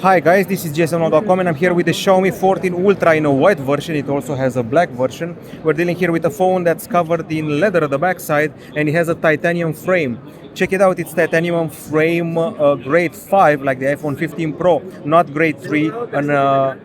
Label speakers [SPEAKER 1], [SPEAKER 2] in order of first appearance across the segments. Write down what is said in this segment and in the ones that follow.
[SPEAKER 1] Hi guys, this is GSMDome and I'm here with the Xiaomi 14 Ultra in a white version. It also has a black version. We're dealing here with a phone that's covered in leather at the back side and it has a titanium frame. Check it out, it's titanium frame grade 5 like the iPhone 15 Pro, not grade 3 and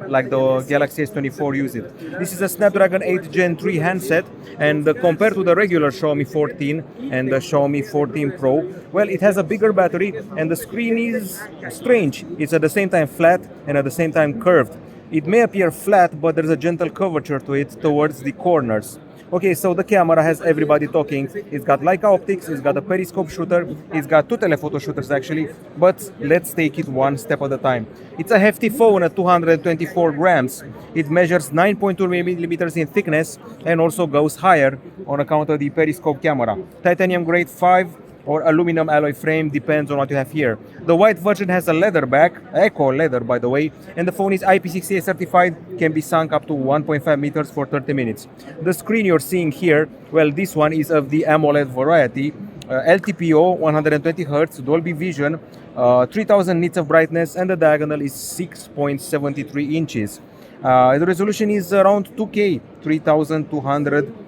[SPEAKER 1] like the Galaxy S24 use it. This is a Snapdragon 8 Gen 3 handset and compared to the regular Xiaomi 14 and the Xiaomi 14 Pro, well, it has a bigger battery and the screen is strange. It's at the same time flat and at the same time curved. It may appear flat, but there's a gentle curvature to it towards the corners. Okay, so the camera has everybody talking. It's got Leica optics, it's got a periscope shooter, it's got two telephoto shooters actually, but let's take it one step at a time. It's a hefty phone at 224 grams. It measures 9.2 millimeters in thickness and also goes higher on account of the periscope camera. Titanium grade 5 or aluminum alloy frame, depends on what you have here. The white version has a leather back, eco leather by the way, and the phone is IP68 certified, can be sunk up to 1.5 meters for 30 minutes. The screen you're seeing here, well, this one is of the AMOLED variety, LTPO, 120 Hz, Dolby Vision, 3000 nits of brightness, and the diagonal is 6.73 inches. The resolution is around 2K, 3200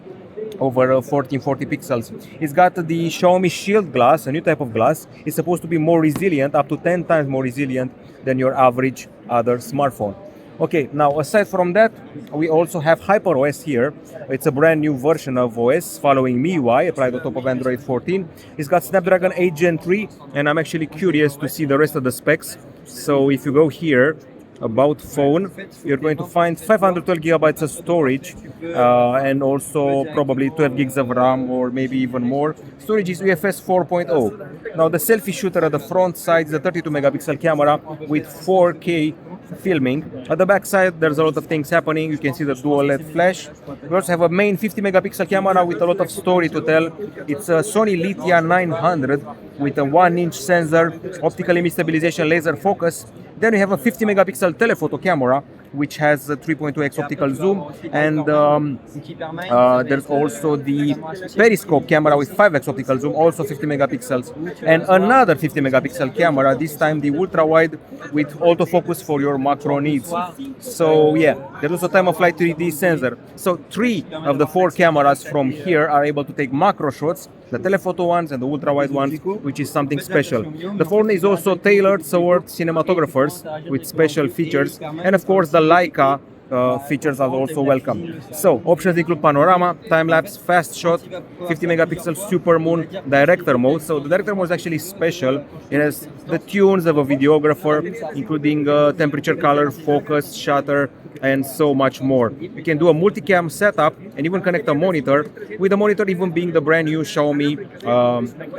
[SPEAKER 1] over 1440 pixels. It's got the Xiaomi Shield glass, a new type of glass. It's supposed to be more resilient, up to 10 times more resilient than your average other smartphone. Okay, now aside from that, we also have HyperOS here. It's a brand new version of OS following MIUI, applied on top of Android 14. It's got Snapdragon 8 Gen 3, and I'm actually curious to see the rest of the specs. So if you go here, about phone, you're going to find 512 gigabytes of storage and also probably 12 gigs of RAM or maybe even more. Storage is UFS 4.0. Now the selfie shooter at the front side is a 32 megapixel camera with 4K filming. At the back side there's a lot of things happening. You can see the dual LED flash. We also have a main 50 megapixel camera with a lot of story to tell. It's a Sony Lytia 900 with a 1-inch sensor, optical image stabilization, laser focus. Then we have a 50 megapixel telephoto camera which has a 3.2x optical zoom, and there's also the periscope camera with 5x optical zoom, also 50 megapixels, and another 50 megapixel camera, this time the ultra wide with autofocus for your macro needs. So yeah, there's also time of flight 3D sensor. So 3 of the 4 cameras from here are able to take macro shots, the telephoto ones and the ultra wide ones, which is something special. The phone is also tailored towards cinematographers with special features, and of course the Leica features are also welcome. So options include panorama, time-lapse, fast shot, 50 megapixel super moon, director mode. So the director mode is actually special. It has the tunes of a videographer, including temperature, color, focus, shutter, and so much more. You can do a multicam setup and even connect a monitor, with the monitor even being the brand new Xiaomi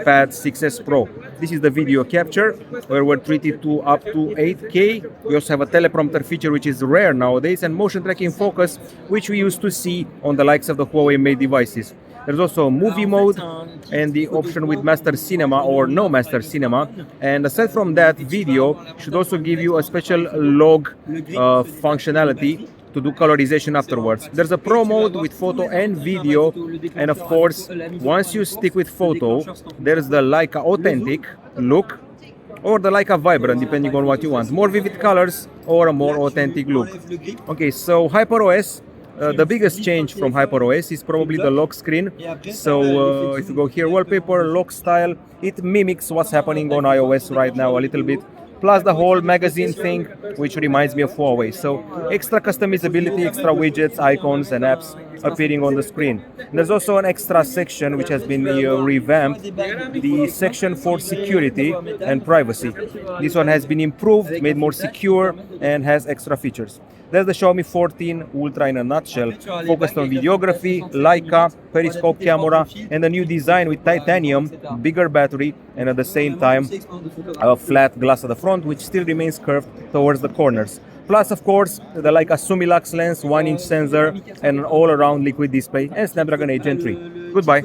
[SPEAKER 1] Pad 6s Pro. This is the video capture where we're treated to up to 8K. We also have a teleprompter feature which is rare nowadays, and motion tracking focus, which we used to see on the likes of the Huawei Mate devices. There's also a movie mode and the option with Master Cinema or no Master Cinema. And aside from that, video should also give you a special log functionality to do colorization afterwards. There's a pro mode with photo and video, and of course, once you stick with photo, there's the Leica Authentic look or the Leica Vibrant, depending on what you want. More vivid colors or a more authentic look. Okay, so HyperOS. The biggest change from HyperOS is probably the lock screen. So if you go here, wallpaper, lock style, it mimics what's happening on iOS right now a little bit. Plus the whole magazine thing, which reminds me of Huawei. So extra customizability, extra widgets, icons and apps appearing on the screen. There's also an extra section which has been revamped, the section for security and privacy. This one has been improved, made more secure, and has extra features. There's the Xiaomi 14 Ultra in a nutshell, focused on videography, Leica, periscope camera, and a new design with titanium, bigger battery, and at the same time a flat glass at the front, which still remains curved towards the corners. Plus, of course, the Leica Sumilux lens, 1-inch sensor, and an all-around liquid display, and Snapdragon 8 Gen 3. Goodbye.